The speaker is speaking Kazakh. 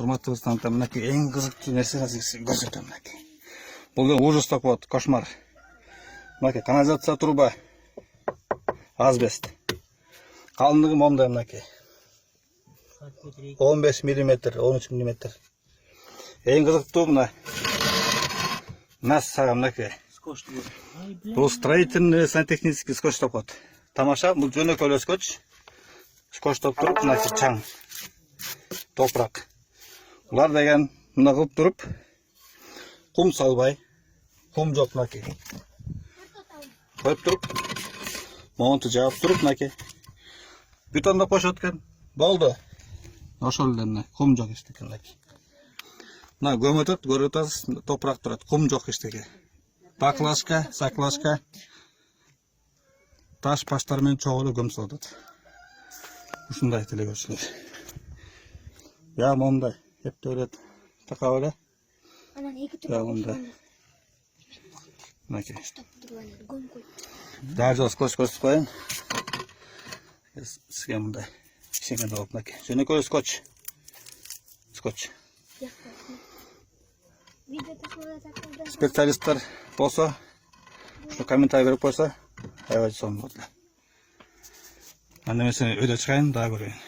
Урматтуу стандарт мынакей эң кызыктуу нерсе азыр көрсөтөм мынакей. Бул ужастык болот, кошмар. Мынакей канализация труба. Азбест. Калындыгы момдай мынакей. 15 мм, 13 мм. Эң кызыктуу мына. Нас сага мынакей. Бул строительный сантехнический скотч деп коет. Тамаша, бул жөнөкөй скотч. Скотчтоп туруп мынакей чаң. Топурак. Булар деген мына кылып туруп кум салбай, кум жок мынакей. Коюп туруп, монту жаап туруп мынакей. Бетондоп кошот экен. Болду. Ошол эле кум жок эчтеке мынакей. Мына көмөтөт, көрүп атасыз, топурак турат, кум жок эчтеке. Баклашка, саклашка. Таш паштар менен чогуу эле көм салат. Ушундай телегөчүлөр. Я момдай, эптелет. Такап эле. Анан эки Я момдай. Мынакей. Даже скотч көрсөтүп коеюн. Сизге мындай. Кичине болуп мынакей. Жөнөкөй скотч. Скотч. Специалисттер болсо, ушу комментарий берип койсо, аябай сонун болот. Анда мен сени өйдө чыгайын, дагы көрөйүн.